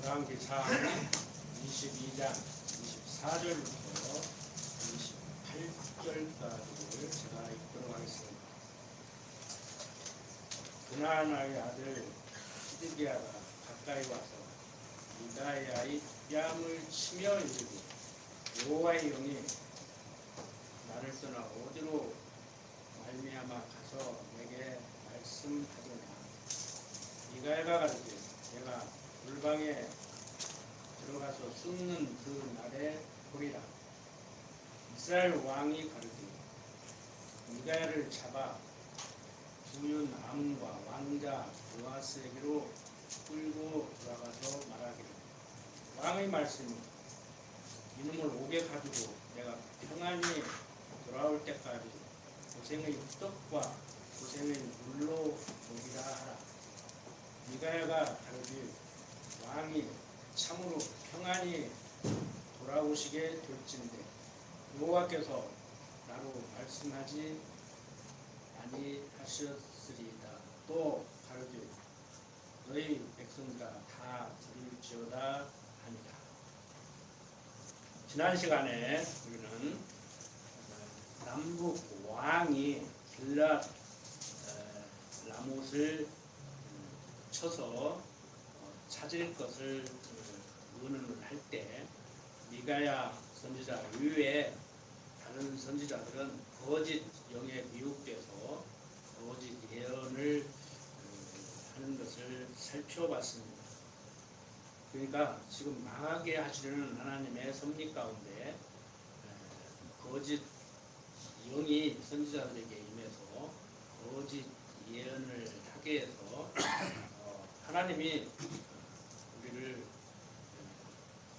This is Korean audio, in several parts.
열왕기상 22장 24절부터 28절까지를 제가 읽도록 하겠습니다. 그나나의 아들 시드기야가 가까이 와서 미가야의 뺨을 치며 이르되 여호와의 영이 나를 떠나 어디로 말미암아 가서 내게 말씀하더냐. 미가야가 가르치되 내가 물방에 들어가서 숨는 그 날에 보리라. 이스라엘 왕이 가르치되 미가야를 잡아 부윤 암과 왕자 요아스에게로 끌고 돌아가서 말하기를 왕의 말씀이 이놈을 옥에 가두고 내가 평안히 돌아올 때까지 고생의 떡과 고생의 물로 먹이라 하라. 미가야가 가르치되 왕이 참으로 평안히 돌아오시게 될진데 여호와께서 나로 말씀하지 아니하셨으리이다. 또 가르치되 너희 백성들아 다 들을지어다 하니라. 지난 시간에 우리는 남북 왕이 길랏 라못을 쳐서 찾을 것을 의논을 할 때 미가야 선지자 이외에 다른 선지자들은 거짓 영에 미혹돼서 거짓 예언을 하는 것을 살펴봤습니다. 그러니까 지금 망하게 하시려는 하나님의 섭리 가운데 거짓 영이 선지자들에게 임해서 거짓 예언을 하게 해서 하나님이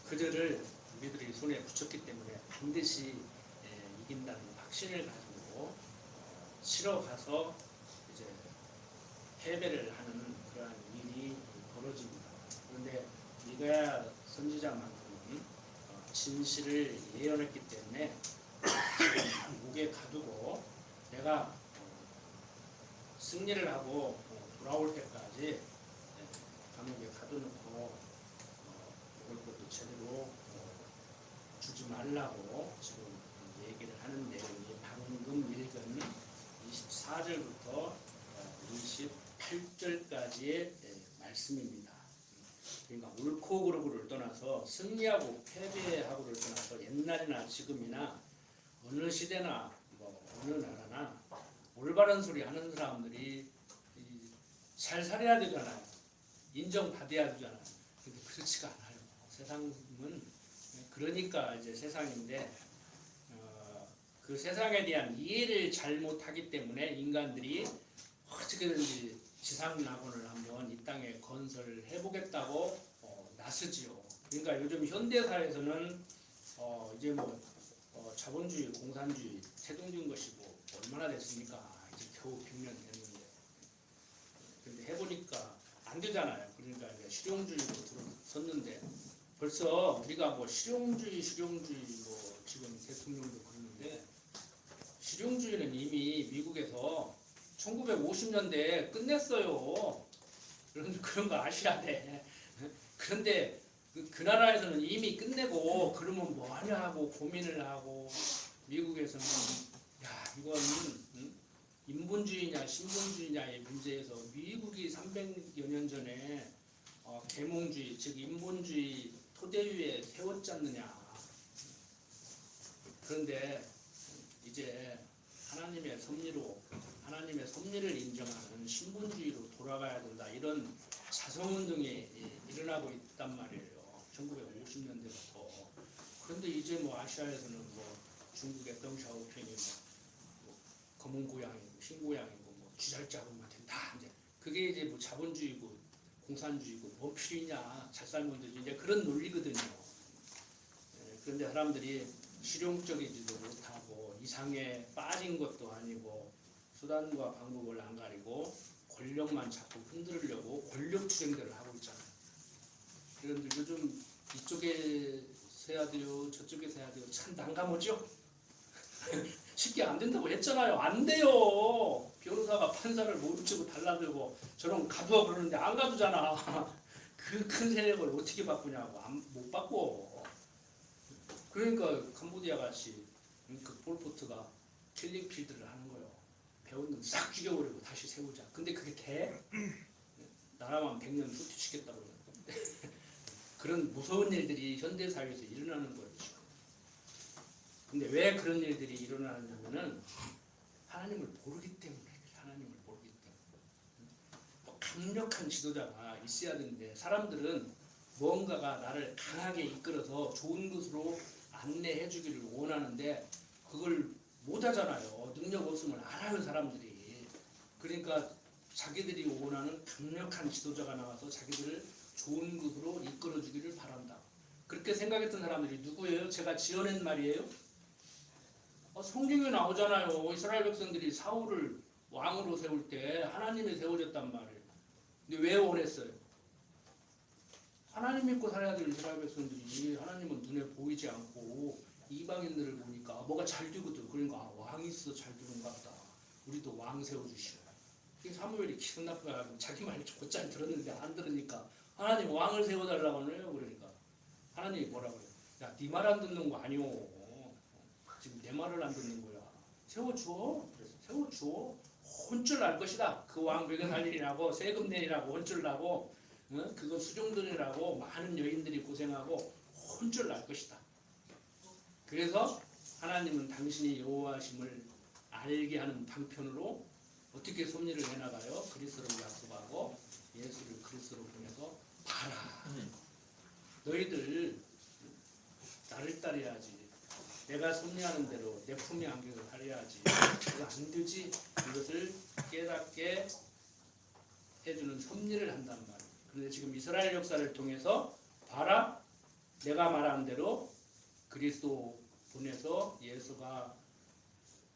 그들을 우리들이 손에 붙였기 때문에 반드시 이긴다는 확신을 가지고 치러 가서 이제 패배를 하는 그러한 일이 벌어집니다. 그런데 미가야 선지자만큼은 진실을 예언했기 때문에 목에 가두고 내가 승리를 하고 돌아올 때까지 감옥에 가둬놓고 먹을 것도 제대로 주지 말라고 지금 얘기를 하는 내용이 방금 읽은 24절부터 28절까지의 말씀입니다. 그러니까 옳고 그르고를 떠나서 승리하고 패배하고를 떠나서 옛날이나 지금이나 어느 시대나 어느 나라나 올바른 소리 하는 사람들이 살살해야 되잖아요. 인정받아야 되잖아요. 근데 그렇지가 않아요. 세상은 그러니까 이제 세상인데 그 세상에 대한 이해를 잘못하기 때문에 인간들이 어떻게든지 지상낙원을 한번 이 땅에 건설을 해보겠다고 나서지요. 그러니까 요즘 현대사회에서는 이제 자본주의, 공산주의 태동된 것이고 얼마나 됐습니까? 이제 겨우 100년 됐는데. 근데 해보니까 안 되잖아요. 그러니까 이제 실용주의로 들어섰는데 벌써 우리가 실용주의 지금 대통령도 그러는데 실용주의는 이미 미국에서 1950년대에 끝냈어요. 그런 거 아셔야 돼. 그런데 그 나라에서는 이미 끝내고 그러면 뭐 하냐 하고 고민을 하고 미국에서는 이건 인본주의냐 신본주의냐의 문제에서 미국이 300여 년 전에 계몽주의 즉 인본주의 토대 위에 세웠지 않느냐. 그런데 이제 하나님의 섭리를 인정하는 신본주의로 돌아가야 된다. 이런 자성운동이 일어나고 있단 말이에요. 1950년대부터. 그런데 이제 아시아에서는 중국의 덩샤오핑이 검은 고양이고 흰 고양이고 쥐잘짜고만 된다. 이제 그게 이제 자본주의고 공산주의고 뭐 필요냐 잘 살면 되지 이제 그런 논리거든요. 그런데 사람들이 실용적이지도 못하고 이상에 빠진 것도 아니고 수단과 방법을 안 가리고 권력만 자꾸 흔들으려고 권력 투쟁들을 하고 있잖아요. 그런데 요즘 이쪽에서 해야 돼요 저쪽에서 해야 돼요 참 난감하죠. 쉽게 안 된다고 했잖아요. 안 돼요. 변호사가 판사를 모르치고 달라들고 저런 가두어 그러는데 안 가두잖아. 그 큰 세력을 어떻게 바꾸냐고. 못 바꿔. 그러니까 캄보디아 같이 그 폴포트가 킬링 필드를 하는 거예요. 배운 놈 싹 죽여버리고 다시 세우자. 근데 그게 돼? 나라만 100년 후퇴시켰다고 그러는데 그런 무서운 일들이 현대사회에서 일어나는 거예요. 지금. 근데 왜 그런 일들이 일어나냐면은 하나님을 모르기 때문에. 하나님을 모르기 때문에. 또 강력한 지도자가 있어야 되는데 사람들은 무언가가 나를 강하게 이끌어서 좋은 것으로 안내해 주기를 원하는데 그걸 못 하잖아요. 능력 없음을 알아요, 사람들이. 그러니까 자기들이 원하는 강력한 지도자가 나와서 자기들을 좋은 것으로 이끌어 주기를 바란다. 그렇게 생각했던 사람들이 누구예요? 제가 지어낸 말이에요? 성경에 나오잖아요. 이스라엘 백성들이 사울을 왕으로 세울 때 하나님이 세워졌단 말이에요. 근데 왜 원했어요? 하나님 믿고 살아야 될 이스라엘 백성들이 하나님은 눈에 보이지 않고 이방인들을 보니까 뭐가 잘 되거든. 그러니까 왕이 있어 잘 되는가 보다. 우리도 왕 세워주시오. 사무엘이 기분 나빠가지고 자기 말 곧잘 들었는데 안 들으니까 하나님 왕을 세워달라고 하네요. 그러니까 하나님이 뭐라고 그래요? 야, 네 말 안 듣는 거 아니오. 지금 내 말을 안 듣는 거야. 세워줘. 그래서 세워줘. 혼쭐 날 것이다. 그 왕벽에 살 일이라고 세금 내리라고 혼쭐 나고 그거 수종들이라고 많은 여인들이 고생하고 혼쭐 날 것이다. 그래서 하나님은 당신이 여호와심을 알게 하는 방편으로 어떻게 섭리를 해나가요? 그리스도를 약속하고 예수를 그리스도로 보내서 봐라. 너희들 나를 따라야지. 내가 섭리하는 대로 내 품에 안겨서 살아야지. 그거 안 되지. 이것을 깨닫게 해주는 섭리를 한단 말이에요. 그런데 지금 이스라엘 역사를 통해서 봐라. 내가 말한 대로 그리스도 보내서 예수가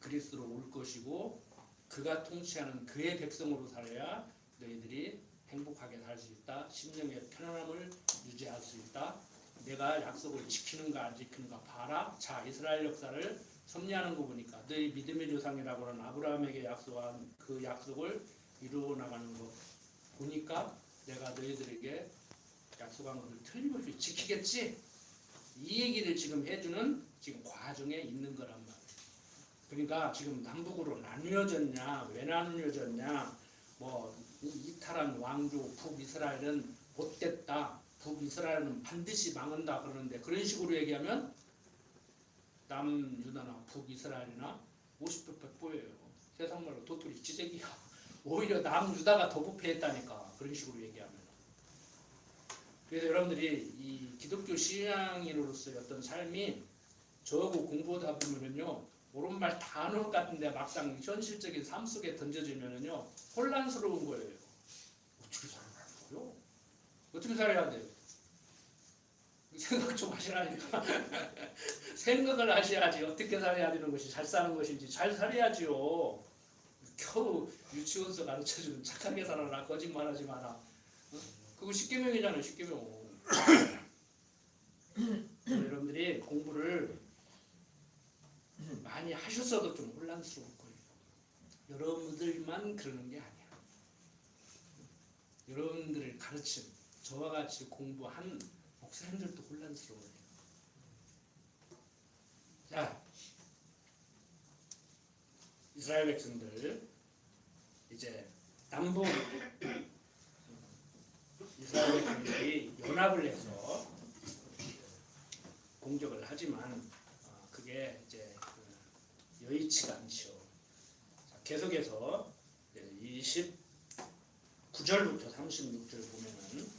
그리스도로 올 것이고 그가 통치하는 그의 백성으로 살아야 너희들이 행복하게 살 수 있다. 심령의 편안함을 유지할 수 있다. 내가 약속을 지키는가 안 지키는가 봐라. 자, 이스라엘 역사를 섭리하는 거 보니까 너희 믿음의 조상이라고 하는 아브라함에게 약속한 그 약속을 이루어 나가는 거 보니까 내가 너희들에게 약속한 것을 틀림없이 지키겠지. 이 얘기를 지금 해주는 지금 과정에 있는 거란 말이에요. 그러니까 지금 남북으로 나뉘어졌냐, 왜 나뉘어졌냐, 뭐 이탈한 왕조 북이스라엘은 못됐다, 북이스라엘은 반드시 망한다 그러는데 그런 식으로 얘기하면 남유다나 북이스라엘이나 50배 100보예요. 세상 말로 도토리 지새끼야. 오히려 남유다가 더 부패했다니까 그런 식으로 얘기하면. 그래서 여러분들이 이 기독교 신앙인으로서의 어떤 삶이 저하고 공부하다 보면은요 옳은 말 다 하는 것 같은데 막상 현실적인 삶 속에 던져지면은요 혼란스러운 거예요. 어떻게 살아야 거요? 어떻게 살아야 돼요? 생각 좀 하시라니까. 생각을 하셔야지 어떻게 살아야 되는 것이 잘 사는 것인지 잘 살아야지요. 겨우 유치원서 가르쳐주는 착하게 살아라 거짓말하지 마라. 그거 10계명이잖아요. 10계명. 여러분들이 공부를 많이 하셨어도 좀 혼란스러울 거예요. 여러분들만 그러는 게 아니야. 여러분들을 가르친 저와 같이 공부한 목사님들도 혼란스러워요. 자, 이스라엘 백성들 이제 남북 이스라엘 백성들이 연합을 해서 공격을 하지만 그게 이제 여의치가 않죠. 자, 계속해서 29절부터 36절 보면은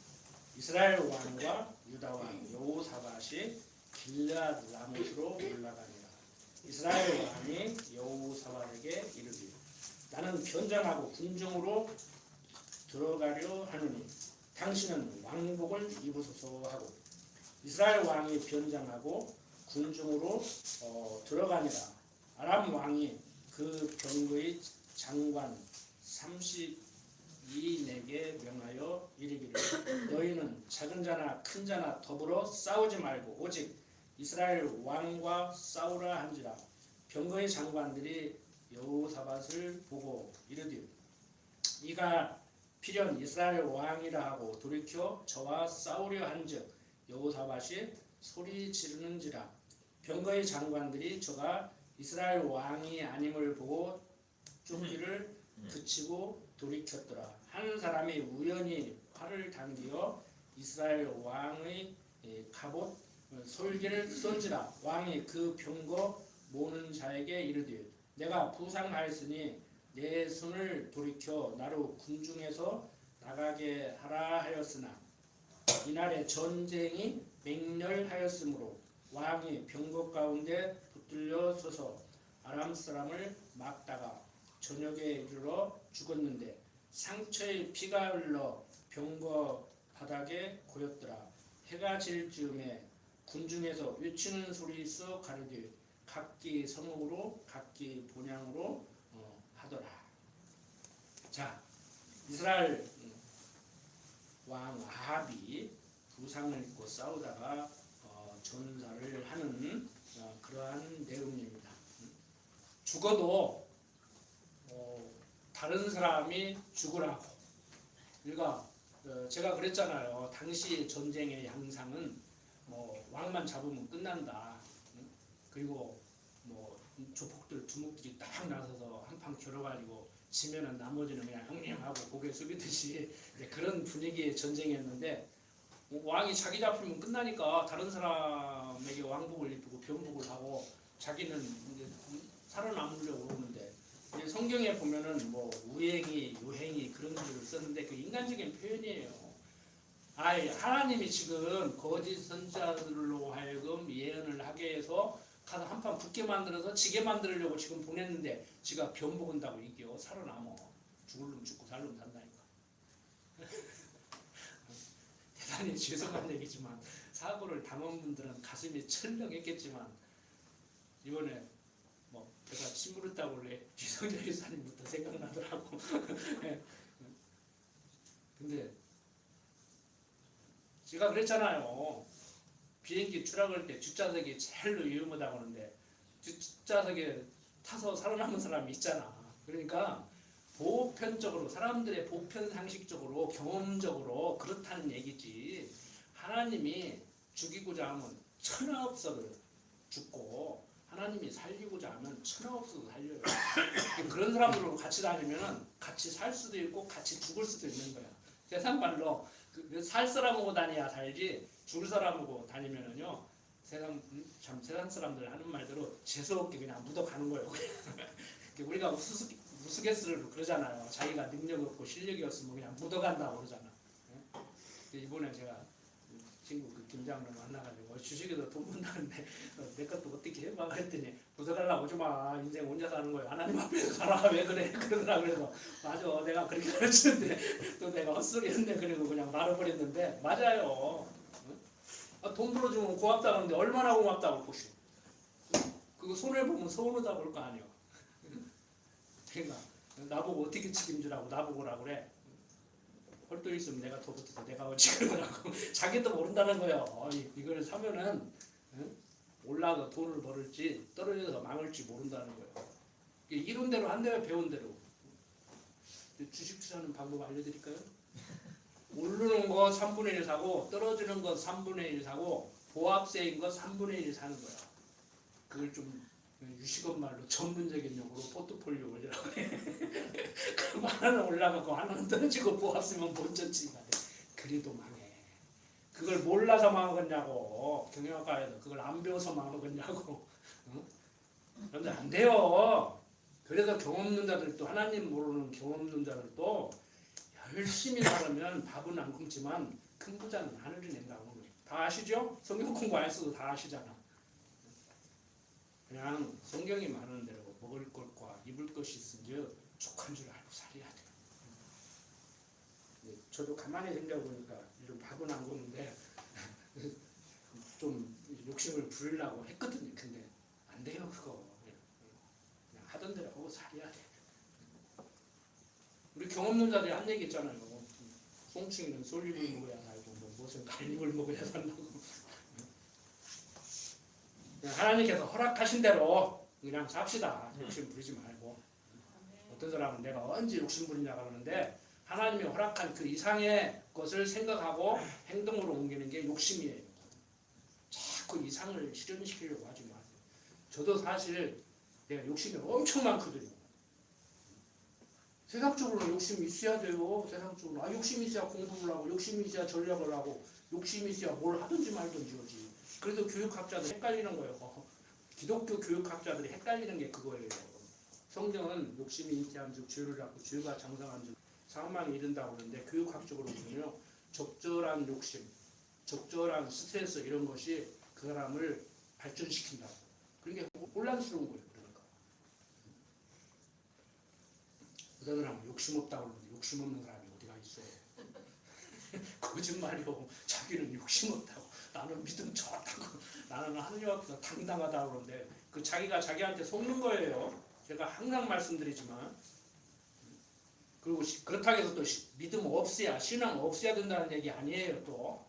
이스라엘 왕과 유다 왕 여호사밧이 길르앗 라못으로 올라가니라. 이스라엘 왕이 여호사밧에게 이르되 나는 변장하고 군중으로 들어가려 하노니 당신은 왕복을 입으소서 하고 이스라엘 왕이 변장하고 군중으로 들어가니라. 아람 왕이 그 병거의 장관 32내게 명하여 이르기를 너희는 작은 자나 큰 자나 더불어 싸우지 말고 오직 이스라엘 왕과 싸우라 한지라. 병거의 장관들이 여호사밧을 보고 이르되 이가 필연 이스라엘 왕이라 하고 돌이켜 저와 싸우려 한즉 여호사밧이 소리 지르는지라. 병거의 장관들이 저가 이스라엘 왕이 아님을 보고 쫓기를 그치고 돌이켰더라. 한 사람이 우연히 팔을 당기어 이스라엘 왕의 갑옷 솔기를 쏜지라. 왕이 그 병거 모는 자에게 이르되 내가 부상하였으니 내 손을 돌이켜 나로 군중에서 나가게 하라 하였으나 이날에 전쟁이 맹렬하였으므로 왕이 병거 가운데 붙들려 서서 아람 사람을 막다가 저녁에 이르러 죽었는데 상처에 피가 흘러 병거 바닥에 고였더라. 해가 질 즈음에 군중에서 외치는 소리 써 가르되 각기 성읍으로 각기 본향으로 하더라. 자, 이스라엘 왕 아합이 부상을 입고 싸우다가 전사를 하는 그러한 내용입니다. 죽어도 다른 사람이 죽으라고. 그러니까 제가 그랬잖아요. 당시 전쟁의 양상은 왕만 잡으면 끝난다. 그리고 조폭들 두목들이 딱 나서서 한판 겨뤄가지고 지면은 나머지는 그냥 형님하고 고개 숙이듯이 그런 분위기의 전쟁이었는데 왕이 자기 잡히면 끝나니까 다른 사람에게 왕복을 입히고 변복을 하고 자기는 이제 살아남으려고 그러는데 이제 성경에 보면은 우행이 요행이 그런 글을 썼는데 그 인간적인 표현이에요. 하나님이 지금 거짓 선자들로 하여금 예언을 하게 해서 가서 한판 붙게 만들어서 지게 만들려고 지금 보냈는데 지가 변복한다고 이겨 살아남어. 죽을 놈 죽고 살 놈 산다니까. 대단히 죄송한 얘기지만 사고를 당한 분들은 가슴이 철렁했겠지만 이번에 제가 침울했다고 원래 지성자 유사님부터 생각나더라고. 근데 제가 그랬잖아요. 비행기 추락할 때 뒷좌석이 제일로 위험하다고 하는데 뒷좌석에 타서 살아남은 사람이 있잖아. 그러니까 보편적으로 사람들의 보편 상식적으로 경험적으로 그렇다는 얘기지. 하나님이 죽이고자 하면 천하 없어도 죽고 하나님이 살리고자 하면 천하 없어도 살려요. 그런 사람들하고 같이 다니면 같이 살 수도 있고 같이 죽을 수도 있는 거야. 세상 말로 살 사람하고 다녀야 살지 죽을 사람하고 다니면은요 세상 사람들 하는 말대로 재수없게 그냥 묻어가는 거예요. 우리가 우스갯소리로 그러잖아요. 자기가 능력 없고 실력이 없으면 그냥 묻어간다고 그러잖아. 이번에 제가 친구 김장로 만나가지고 주식에서 돈 번다는데 내 것도 어떻게 해봐 했더니 묻어가려고 오지마. 인생 혼자 사는 거야. 하나님 앞에서 살아. 왜 그래? 그러더라. 그래서 맞아. 내가 그렇게 가르치는데 또 내가 헛소리 했네. 그리고 그냥 말아버렸는데 맞아요. 돈 벌어주면 고맙다 그러는데 얼마나 고맙다고 보시. 그거 손해보면 서운하다 그럴 거 아니야. 그러니까 나보고 어떻게 책임지라고 나보고 오라 그래. 헐도 있으면 내가 더 붙어서 내가 어찌 그러더라고. 자기도 모른다는 거예요. 이걸 사면은 올라가 돈을 벌을지 떨어져서 망할지 모른다는 거예요. 이룬 대로 한대요. 배운 대로. 주식 투자하는 방법 알려드릴까요? 오르는 거 3분의 1 사고 떨어지는 거 3분의 1 사고 보합세인 거 3분의 1 사는 거야. 그걸 좀 유식업 말로 전문적인 용어로 포트폴리오 올리라고 해. 그럼 하나는 올라가고 하나는 떨어지고 보합세면 본전치가 돼. 그래도 망해. 그걸 몰라서 망하겠냐고. 경영학과에서 그걸 안 배워서 망하겠냐고. 그런데 안 돼요. 그래서 경험 없는 자들도 하나님 모르는 경험 없는 자들도 열심히 살면 밥은 안 굶지만 큰 부자는 하늘이 낸다고 하는 거예요. 다 아시죠? 성경 공부 안 했어도 다 아시잖아. 그냥 성경이 말하는 대로 먹을 것과 입을 것이 있으면 족한 줄 알고 살아야 돼요. 저도 가만히 생각해보니까 이런 밥은 안 굶는데 좀 욕심을 부리려고 했거든요. 근데 안 돼요. 그거 그냥 하던 대로 하고 살아야 돼. 우리 경험 없는 자들이 한 얘기 있잖아요. 송충이는 솔잎을 먹어야 살고 무슨 갈잎을 먹어야 산다고. 하나님께서 허락하신 대로 그냥 삽시다. 욕심 부리지 말고. 어떤 사람은 내가 언제 욕심 부리냐고 하는데 하나님이 허락한 그 이상의 것을 생각하고 행동으로 옮기는 게 욕심이에요. 자꾸 이상을 실현시키려고 하지 마세요. 저도 사실 내가 욕심이 엄청 많거든요. 세상적으로 욕심이 있어야 돼요. 세상적으로. 욕심이 있어야 공부를 하고, 욕심이 있어야 전략을 하고, 욕심이 있어야 뭘 하든지 말든지 하지. 그래서 교육학자들 헷갈리는 거예요. 기독교 교육학자들이 헷갈리는 게 그거예요. 성경은 욕심이 인태한즉 죄를 낳고 죄가 장성한즉 사망에 이른다고 하는데, 교육학적으로 보면 적절한 욕심, 적절한 스트레스 이런 것이 그 사람을 발전시킨다고. 그게 혼란스러운 거예요. 그러니까 어떤 사람은 욕심 없다고 그러는데 욕심 없는 사람이 어디가 있어요. 거짓말이요. 자기는 욕심 없다고, 나는 믿음 좋았다고, 나는 하느님 앞에서 당당하다고 그러는데 그 자기가 자기한테 속는 거예요. 제가 항상 말씀드리지만. 그리고 그렇다고 해서 또 믿음 없어야, 신앙 없어야 된다는 얘기 아니에요. 또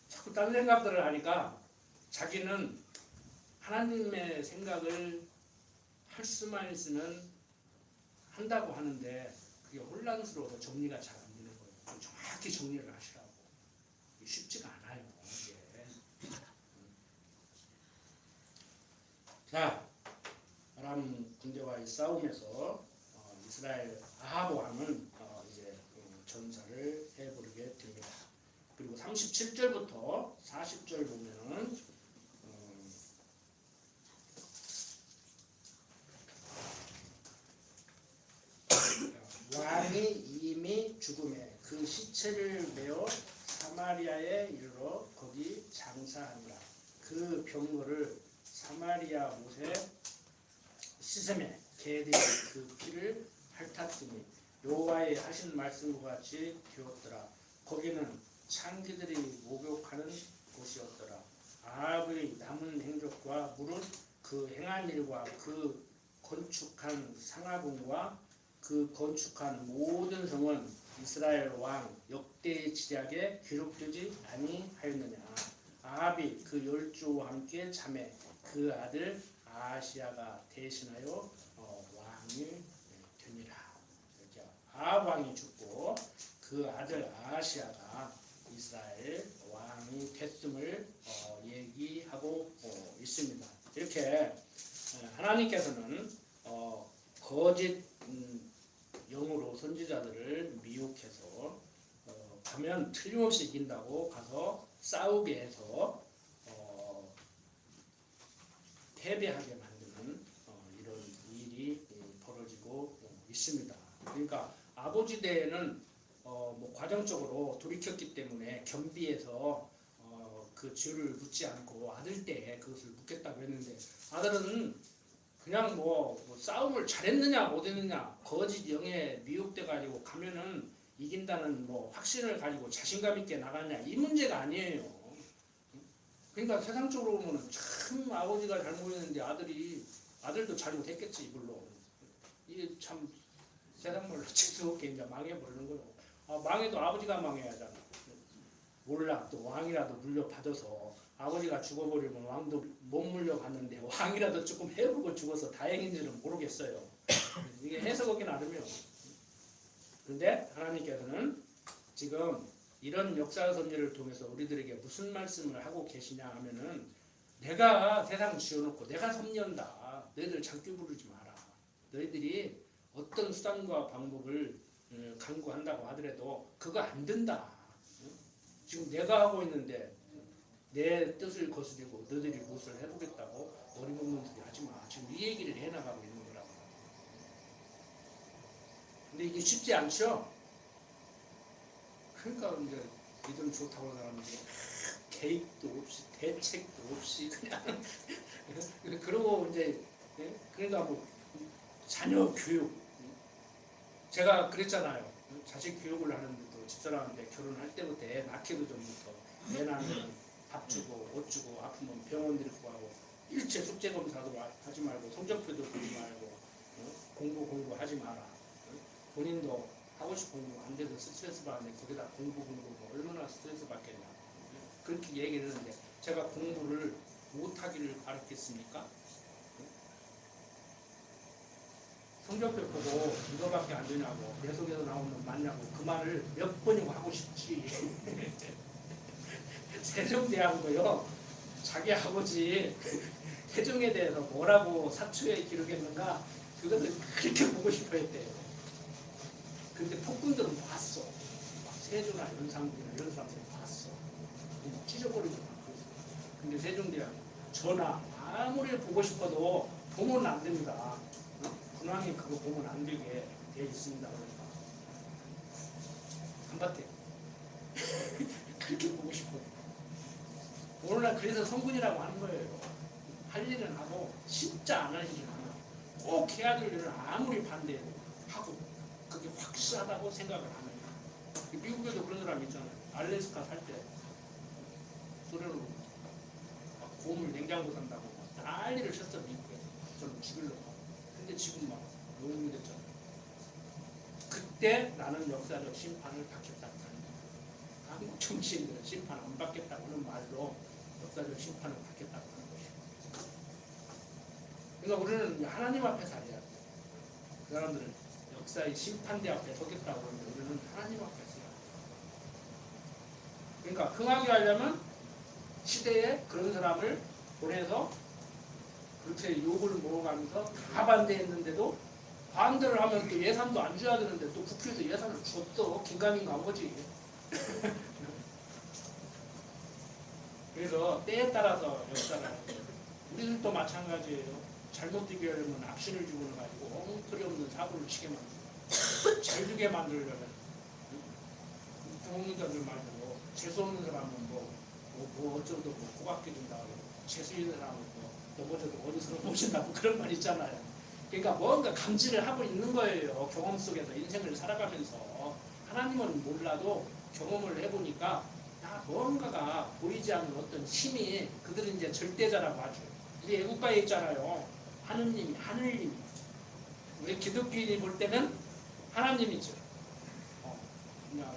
자꾸 딴 생각들을 하니까 자기는 하나님의 생각을 할 수만 있으면 한다고 하는데 그게 혼란스러워서 정리가 잘 안 되는 거예요. 정확히 정리를 하시라고. 쉽지가 않아요. 이게. 자, 아람 군대와의 싸움에서 이스라엘 아합 왕은 이제 전사를 해버리게 됩니다. 그리고 37절부터 40절 보면은 왕이 이미 죽음에 그 시체를 메어 사마리아에 이르러 거기 장사하니라. 그 병거를 사마리아 못에 시샘에 개들이 그 피를 핥았으니 여호와의 하신 말씀과 같이 되었더라. 거기는 창기들이 목욕하는 곳이었더라. 아합의 남은 행적과 무릇 그 행한 일과 그 건축한 상하궁과 그 건축한 모든 성은 이스라엘 왕 역대의 지략에 기록되지 아니하였느냐. 아합이 그 열조와 함께 잠에 그 아들 아하시야가 대신하여 왕이 되니라. 이렇게 아합 왕이 죽고 그 아들 아하시야가 이스라엘 왕이 됐음을 얘기하고 있습니다. 이렇게 하나님께서는 거짓 영으로 선지자들을 미혹해서 가면 틀림없이 이긴다고 가서 싸우게 해서 패배하게 만드는 이런 일이 벌어지고 있습니다. 그러니까 아버지 대에는 뭐 과정적으로 돌이켰기 때문에 겸비해서 그 죄를 묻지 않고 아들 때에 그것을 묻겠다고 했는데, 아들은 그냥 뭐 싸움을 잘했느냐 못했느냐 거짓 영에 미혹돼 가지고 가면은 이긴다는 뭐 확신을 가지고 자신감 있게 나갔냐 이 문제가 아니에요. 그러니까 세상적으로 보면은 참 아버지가 잘못했는데 아들도 잘못했겠지 물론. 이게 참 세상 말로 재수없게 이제 망해버리는 거예요. 망해도 아버지가 망해야 하잖아. 몰라, 또 왕이라도 물려받아서 아버지가 죽어버리면 왕도 못 물려받는데 왕이라도 조금 해보고 죽어서 다행인지는 모르겠어요. 이게 해석하기 나름이요. 그런데 하나님께서는 지금 이런 역사 섭리를 통해서 우리들에게 무슨 말씀을 하고 계시냐 하면은, 내가 세상 지어놓고 내가 섭리한다. 너희들 장기 부르지 마라. 너희들이 어떤 수단과 방법을 강구한다고 하더라도 그거 안 된다. 지금 내가 하고 있는데 내 뜻을 거스리고 너희들이 무엇을 해보겠다고 어리석는 소리 하지 마. 지금 이 얘기를 해나가고 있는 거라고. 근데 이게 쉽지 않죠? 그러니까 이제 믿음 좋다고 하는 사람들이 계획도 없이 대책도 없이 그냥 그러고 이제 그러니까 뭐 자녀 교육, 제가 그랬잖아요. 자식 교육을 하는데도 집사람한테 결혼할 때부터 애 낳기도 전부터 애 낳으면 밥 주고 옷 주고 아프면 병원 데리고 가고 일체 숙제 검사도 하지 말고 성적표도 보지 말고 공부하지 마라. 본인도 하고 싶은 공부 안 돼서 스트레스 받는데 거기다 공부 얼마나 스트레스 받겠냐. 그렇게 얘기를 했는데 제가 공부를 못하기를 바랐겠습니까? 성적표 보고 이거밖에 안 되냐고 내 속에서 나오는 맞냐고 그 말을 몇 번이고 하고 싶지. 세종대왕도요 자기 아버지 태종에 대해서 뭐라고 사초에 기록했는가 그것을 그렇게 보고 싶어 했대요. 근데 폭군들은 봤어. 막 세조나 연산군이나 이런 사람들은 봤어. 찢어버리고 막 그랬어. 근데 세종대왕 전하 아무리 보고 싶어도 보면 안 됩니다. 군왕이 그거 보면 안 되게 돼 있습니다. 그러니까 안 봤대. 그렇게 보고 싶어. 오늘날 그래서 성군이라고 하는 거예요. 할 일은 하고 진짜 안 할 일은 안 하고 꼭 해야 될 일은 아무리 반대해도 하고 그게 확실하다고 생각을 안 해요. 미국에도 그런 사람 있잖아요. 알래스카 살 때 소련으로 막 고물 냉장고 산다고 막 난리를 쳤어 미국에서. 저는 죽이려고. 근데 지금 막 노동이 됐잖아요. 그때 나는 역사적 심판을 받겠다고 하는 거예요. 한국 정치인들은 심판 안 받겠다고 하는 말로 역사적 심판을 받겠다고 하는 것이고. 그러니까 우리는 하나님 앞에 살아야 돼요. 그 사람들은 역사의 심판대 앞에 서겠다고 하는데 우리는 하나님 앞에 서야 돼요. 그러니까 흥하게 하려면 시대에 그런 사람을 보내서 그렇게 욕을 먹어가면서 다 반대했는데도 반대를 하면 또 예산도 안 줘야 되는데 또 국회에서 예산을 줬어. 긴가민가 한 거지. 그래서 때에 따라서 역사를 우리들도 마찬가지예요. 잘못되게 하려면 악신을 집어넣어가지고 엉터리 없는 사고를 치게 만들고 잘 되게 만들려면 부모님들 말대로 재수없는 사람은 뭐 어쩌고도 뭐 고맙게 준다고 재수 있는 사람은 뭐 넘어져도 어디서 넘어진다고 그런 말 있잖아요. 그러니까 뭔가 감지를 하고 있는 거예요. 경험 속에서 인생을 살아가면서 하나님은 몰라도 경험을 해보니까 뭔가가 보이지 않는 어떤 힘이 그들은 이제 절대자라고 하죠. 우리 애국가에 있잖아요. 하느님이 하늘님이 우리 기독교인이 볼 때는 하나님이죠. 그냥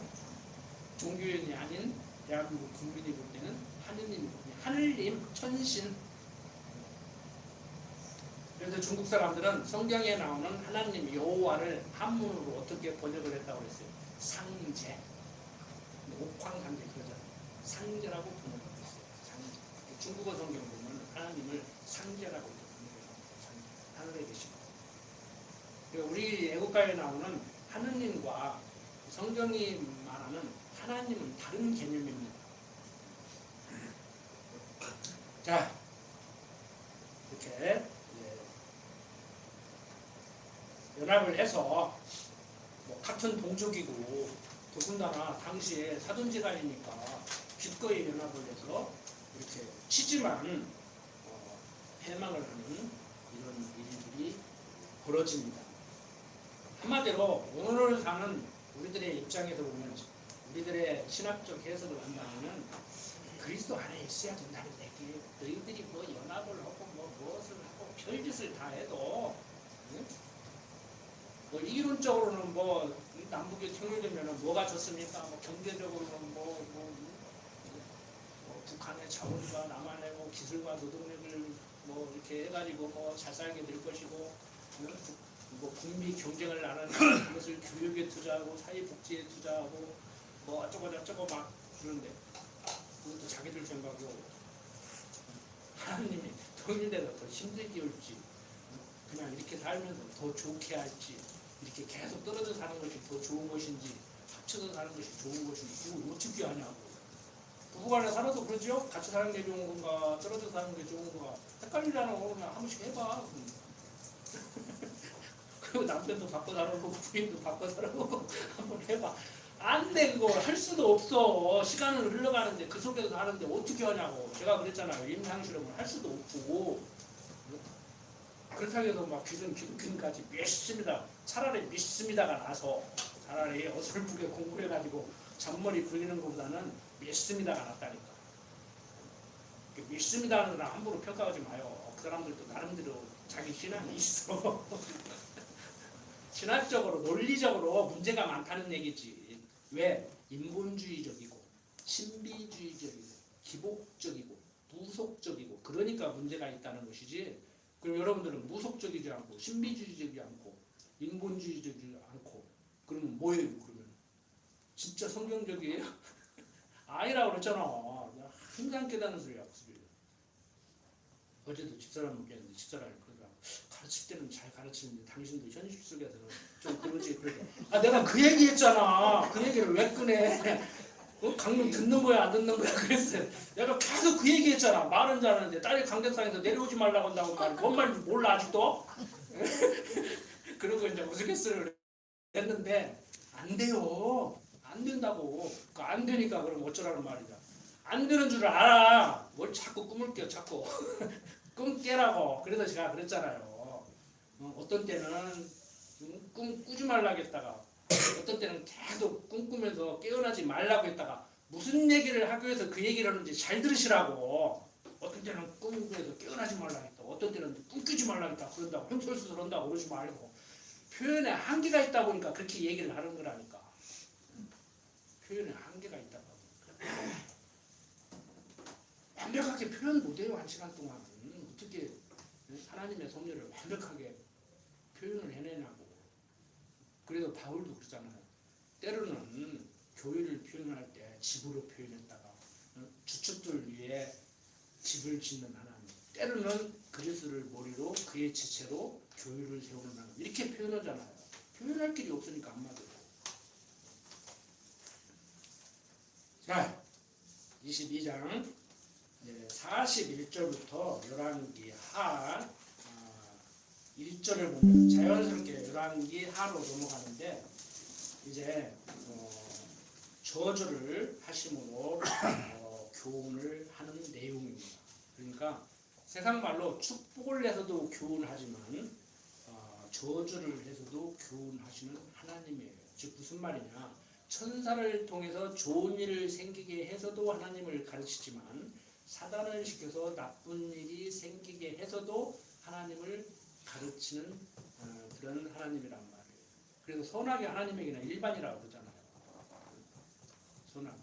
종교인이 아닌 대한민국 국민이 볼 때는 하느님, 하늘님, 천신. 그래서 중국 사람들은 성경에 나오는 하나님 여호와를 한문으로 어떻게 번역을 했다고 그랬어요? 상제. 옥황상제 그러잖아요. 상제라고 번역을 했어요. 상제. 중국어 성경 보면 하나님을 상제라고 번역해요. 하늘에 계시고. 우리 애국가에 나오는 하느님과 성경이 말하는 하나님은 다른 개념입니다. 자, 이렇게 연합을 해서 뭐 같은 동족이고 더군다나 당시에 사돈지간이니까 기꺼이 연합을 해서 이렇게 치지만 패망을 하는 이런 일들이 벌어집니다. 한마디로 오늘 사는 우리들의 입장에서 보면 우리들의 신학적 해석을 한다면 그리스도 안에 있어야 된다는 얘기예요. 너희들이 뭐 연합을 하고 뭐 무엇을 하고 별짓을 다 해도 응? 뭐 이론적으로는 뭐 남북이 통일되면 뭐가 좋습니까? 뭐 경제적으로는 뭐 북한의 자원과 남한의 뭐 기술과 노동력을 뭐 이렇게 해가지고 뭐 잘 살게 될 것이고 뭐 국미 경쟁을 나누는 그것을 교육에 투자하고 사회복지에 투자하고 뭐 어쩌고 막 그런데 그것도 자기들 생각이고 하나님이 통일돼서 더 힘들게 올지 그냥 이렇게 살면서 더 좋게 할지 이렇게 계속 떨어져 사는 것이 더 좋은 것인지 합쳐서 사는 것이 좋은 것인지 그걸 어떻게 하냐고. 부부간에 살아도 그러죠? 같이 사는 게 좋은 건가 떨어져 사는 게 좋은 건가 헷갈리잖아. 그냥 한 번씩 해봐. 그리고 남편도 바꿔 살아보고 부인도 바꿔 살아보고 한번 해봐. 안 돼. 그거 할 수도 없어. 시간은 흘러가는데 그 속에서 사는데 어떻게 하냐고. 제가 그랬잖아요. 임상실험을 할 수도 없고 그렇다고 해서 막 기독교인까지 믿습니다. 차라리 믿습니다가 나서 차라리 어설프게 공부해가지고 잔머리 굴리는 것보다는 믿습니다가 낫다니까. 믿습니다 하는 사람 함부로 평가하지 마요. 그 사람들도 나름대로 자기 신앙이 있어. 신학적으로 논리적으로 문제가 많다는 얘기지. 왜? 인본주의적이고 신비주의적이고 기복적이고 무속적이고 그러니까 문제가 있다는 것이지. 그럼 여러분들은 무속적이지 않고 신비주의적이지 않고 인본주의적이지 않고. 그러면 뭐예요? 그러면 진짜 성경적이에요? 아니라고 그랬잖아. 항상 깨닫는 소리야. 그 소리. 어제도 집사람 먹겠는데 집사람이 그러더라고. 가르칠 때는 잘 가르치는데 당신도 현실 속에서는 좀 그러지. 그래도 내가 그 얘기했잖아. 그 얘기를 왜 꺼내? 강릉 듣는 거야 안 듣는 거야? 그랬어요. 내가 계속 그 얘기했잖아. 말은 잘하는데 딸이 강대상에서 내려오지 말라고 한다고 말. 뭔 말인지 몰라 아직도? 그러고 이제 우스갯소리를 했는데 안 돼요. 안 된다고. 안 되니까 그럼 어쩌라는 말이야. 안 되는 줄 알아. 뭘 자꾸 꿈을 껴 자꾸. 꿈 깨라고. 그래서 제가 그랬잖아요. 어떤 때는 꿈 꾸지 말라고 했다가 어떤 때는 계속 꿈꾸면서 깨어나지 말라고 했다가 무슨 얘기를 하기 위해서 그 얘기를 하는지 잘 들으시라고. 어떤 때는 꿈꾸면서 깨어나지 말라고 했다. 어떤 때는 꿈꾸지 말라고 했다. 그런다고 횡설수설 한다고 그러지 말고 표현에 한계가 있다 보니까 그렇게 얘기를 하는 거라니까. 표현에 한계가 있다고. 완벽하게 표현 못해요. 1시간 동안. 어떻게 하나님의 섭리를 완벽하게 표현을 해내냐고. 그래도 바울도 그러잖아요. 때로는 교회를 표현할 때 집으로 표현했다가 주축들 위에 집을 짓는 하나님, 때로는 그리스도를 머리로 그의 지체로 교회를 세우는 하나님, 이렇게 표현하잖아요. 표현할 길이 없으니까 안 맞아요. 자, 22장 41절부터 열왕기 하 1절을 보면 자연스럽게 열왕기 하로 넘어가는데 이제 저주를 하심으로 교훈을 하는 내용입니다. 그러니까 세상 말로 축복을 해서도 교훈하지만 저주를 해서도 교훈하시는 하나님이에요. 즉 무슨 말이냐? 천사를 통해서 좋은 일을 생기게 해서도 하나님을 가르치지만 사단을 시켜서 나쁜 일이 생기게 해서도 하나님을 가르치는 그런 하나님이란 말이에요. 그래서 선악이 하나님에게는 일반이라고 그러잖아요. 선악.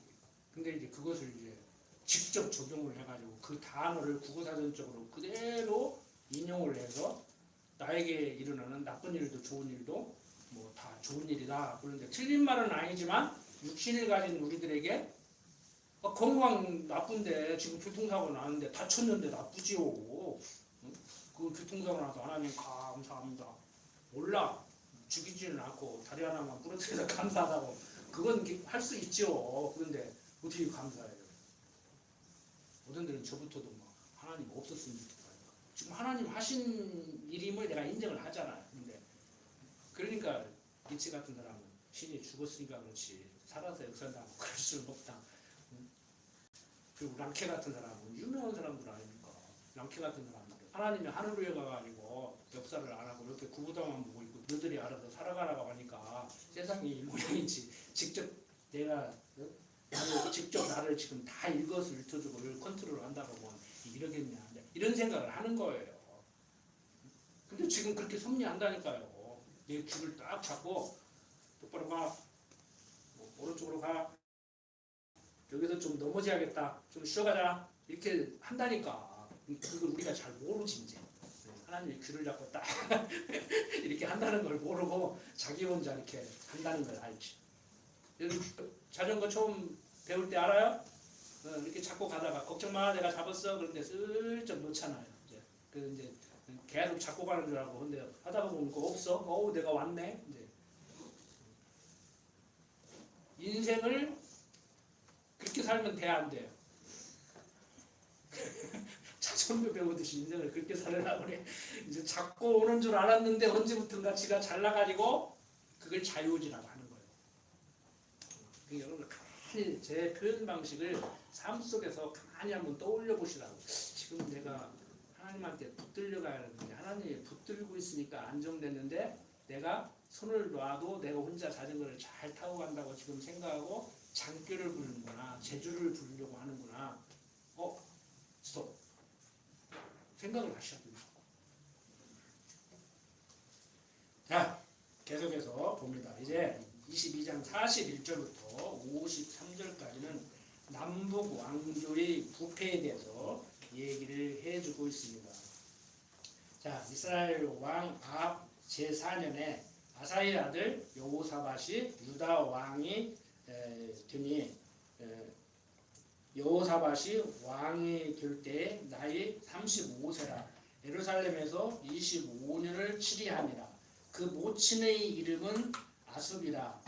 근데 이제 그것을 이제 직접 적용을 해가지고 그 단어를 국어사전적으로 그대로 인용을 해서 나에게 일어나는 나쁜 일도 좋은 일도 뭐 다 좋은 일이다. 그런데 틀린 말은 아니지만 육신을 가진 우리들에게 건강 나쁜데 지금 교통사고 나는데 다쳤는데 나쁘지요. 그 교통사고 나서 하나님 감사합니다. 몰라. 죽이지는 않고 다리 하나만 부러뜨려서 감사하다고. 그건 할 수 있죠. 그런데 어떻게 감사해요? 어떤 데는 저부터도 막 하나님 없었으면 좋겠다. 지금 하나님 하신 일임을 내가 인정을 하잖아요. 근데 그러니까 니체 같은 사람은 신이 죽었으니까 그렇지 살아서 역사한다고 그럴 수는 없다. 그리고 랑케 같은 사람은 유명한 사람들 아닙니까? 랑케 같은 사람들 하나님이 하늘에 가가지고 역사를 안 하고 이렇게 구부당만 보고 있고 너들이 알아서 살아가라고 하니까 세상이 이 모양인지 직접 내가 직접 나를 지금 다 일거수일투족을 컨트롤 한다고 보면 이러겠냐 이런 생각을 하는 거예요. 근데 지금 그렇게 섭리한다니까요. 내 줄을 딱 잡고 똑바로 가, 오른쪽으로 가, 여기서 좀 넘어져야겠다, 좀 쉬어가자 이렇게 한다니까. 그걸 우리가 잘 모르지 이제. 하나님이 귀를 잡고 딱 이렇게 한다는 걸 모르고 자기 혼자 이렇게 한다는 걸 알지. 자전거 처음 배울 때 알아요? 이렇게 잡고 가다가 걱정 마 내가 잡았어 그런데 슬쩍 놓잖아요. 이제 계속 잡고 가는 줄 알고 근데 하다 보면 그거 없어. 내가 왔네. 이제 인생을 그렇게 살면 돼 안 돼요? 자전거 배우듯이 인생을 그렇게 살으려고 그래. 이제 잡고 오는 줄 알았는데 언제부턴가 지가 잘나가지고 그걸 자유지라고 하는 거예요. 그러니까 여러분 가만히 제 표현 방식을 삶 속에서 가만히 한번 떠올려 보시라고. 지금 내가 하나님한테 붙들려가야 하는데 하나님이 붙들고 있으니까 안정됐는데 내가 손을 놔도 내가 혼자 자전거를 잘 타고 간다고 지금 생각하고 장교를 부르는구나, 제주를 부르려고 하는구나. 스톱. 생각을 하셔야 됩니다. 자, 계속해서 봅니다. 이제 22장 41절부터 53절까지는 남북 왕조의 부패에 대해서 얘기를 해주고 있습니다. 자, 이스라엘 왕 아합 제4년에 아사의 아들 여호사밧이 유다 왕이 되니 여호사밧이 왕이 될 때에 나이 35세라 예루살렘에서 25년을 치리하니라. 그 모친의 이름은 아숲이라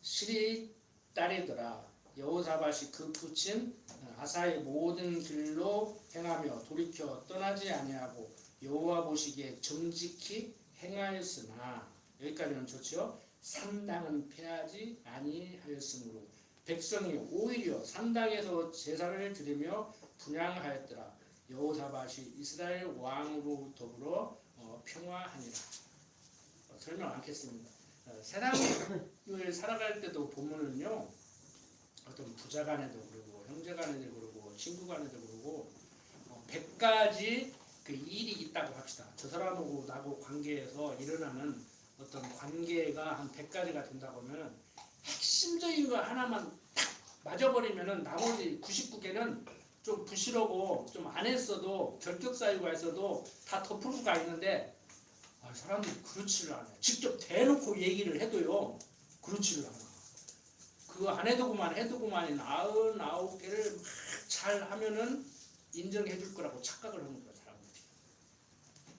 시리 딸이더라. 여호사밧이 그 부친 아사의 모든 길로 행하며 돌이켜 떠나지 아니하고 여호와 보시기에 정직히 행하였으나 여기까지는 좋죠. 산당은 패하지 아니하였으므로 백성이 오히려 산당에서 제사를 드리며 분향하였더라. 여호사밧이 이스라엘 왕으로 더불어 평화하니라. 설명 않겠습니다. 세상을 살아갈 때도 보면은요, 어떤 부자 간에도 그러고 형제 간에도 그러고 친구 간에도 그러고 100가지 그 일이 있다고 합시다. 저 사람하고 나하고 관계에서 일어나는 어떤 관계가 한 100가지가 된다고 하면 핵심적인 거 하나만 딱 맞아버리면은 나머지 99개는 좀 부실하고 좀 안 했어도 결격 사유가 있어도 다 덮을 수가 있는데 사람들이 그렇지를 않아요. 직접 대놓고 얘기를 해도요 그렇지를 않아. 그 안 해도구만 해도구만이 99개를 잘 하면은 인정해 줄 거라고 착각을 하는 거야 사람들이.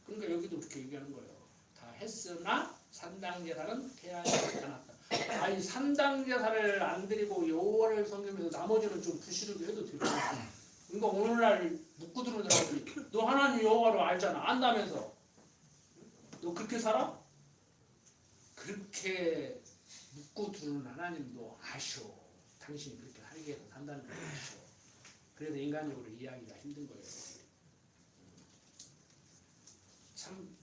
그러니까 여기도 그렇게 얘기하는 거예요. 다 했으나 산당제사는 패하지 않았다. 아니 산당제사를 안 드리고 여호와를 섬기면서 나머지는 좀 부실하게 해도 되잖아. 그러니까 오늘날 묻고 들어오는 사람들이 너 하나님 여호와를 알잖아. 안다면서 너 그렇게 살아? 그렇게 묻고 들어오는 하나님도 아셔. 당신이 그렇게 하게 해서 산다는 걸 아셔. 그래서 인간적으로 이해하기가 힘든 거예요. 참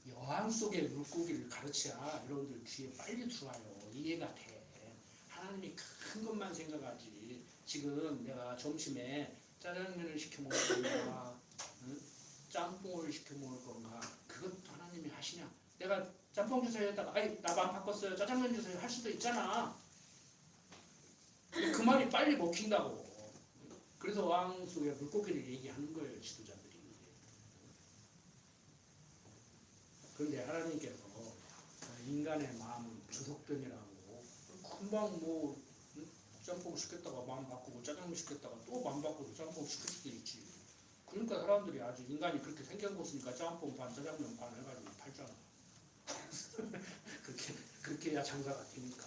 여왕 속의 물고기를 가르쳐야 여러분들 귀에 빨리 들어와요. 이해가 돼. 하나님이 큰 것만 생각하지. 지금 내가 점심에 짜장면을 시켜 먹을 건가, 짬뽕을 시켜 먹을 건가, 그것도 하나님이 하시냐? 내가 짬뽕 주세요 했다가 나 마음 바꿨어요. 짜장면 주세요 할 수도 있잖아. 그 말이 빨리 먹힌다고. 그래서 왕 속의 물고기를 얘기하는 거예요, 지도자들이. 그런데 하나님께서 인간의 마음은 주석변이라고 금방 뭐 짬뽕 시켰다가 마음 바꾸고 짜장면 시켰다가 또 마음 바꾸고 짬뽕 시킬 수도 있지. 그러니까 사람들이 아주 인간이 그렇게 생겨봤으니까 짬뽕 반 짜장면 반 해가지고 팔잖아. 그렇게 해야 장사가 되니까.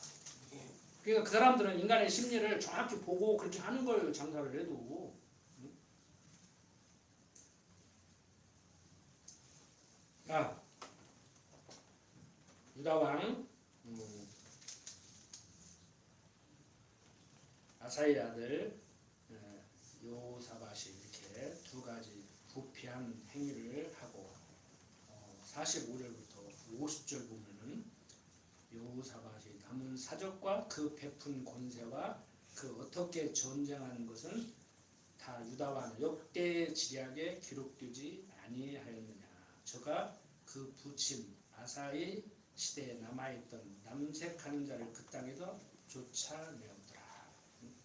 그러니까 그 사람들은 인간의 심리를 정확히 보고 그렇게 하는 거예요. 장사를 해도. 유다왕 아사의 아들 여호사밧이 이렇게 두 가지 부패한 행위를 하고 45절부터 50절 보면은 여호사밧이 남은 사적과 그 베푼 권세와 그 어떻게 전쟁한 것은 다 유다왕 역대 지략에 기록되지 아니하였느냐. 저가 그 부친 아사의 시대에 남아있던 남색하는 자를 그 땅에서 쫓아내었더라.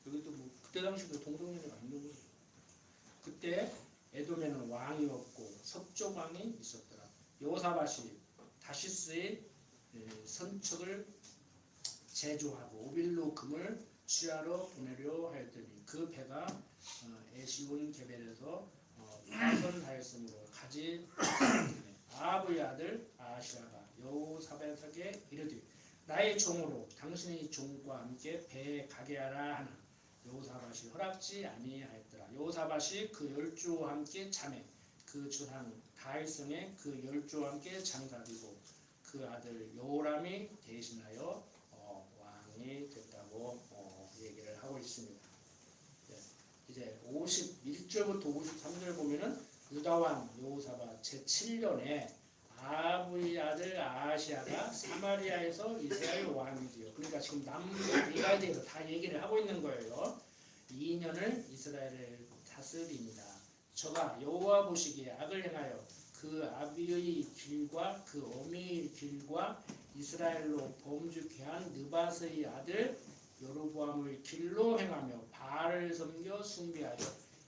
여기도 뭐 그때 당시도 동성연애가 있는 거예요. 그때 에돔에는 왕이 없고 서쪽 왕이 있었더라. 여호사밧이 다시스의 선척을 제조하고 오빌로 금을 취하러 보내려 하였더니 그 배가 에시온 게벨에서 파선하였으므로 가지 아합의 아들 아시아가 여호사밧에게 이르되 나의 종으로 당신의 종과 함께 배에 가게 하라 하나 여호사밧이 허락지 아니하였더라. 여호사밧이 그 열조와 함께 자매 그 조상 다윗성에 그 열조와 함께 장사되고 그 아들 요람이 대신하여 왕이 됐다고 얘기를 하고 있습니다. 이제 51절부터 53절 보면은 유다왕 여호사밧 제7년에 아합의 아들 아하시아가 사마리아에서 이스라엘 왕이 되어 그러니까 지금 남유다에 대해서 다 얘기를 하고 있는 거예요. 2년을 이스라엘을 다스립니다. 저가 여호와 보시기에 악을 행하여 그 아비의 길과 그 어미의 길과 이스라엘로 범죄케 한 느밧의 아들 여로보암의 길로 행하며 바알을 섬겨 숭배하여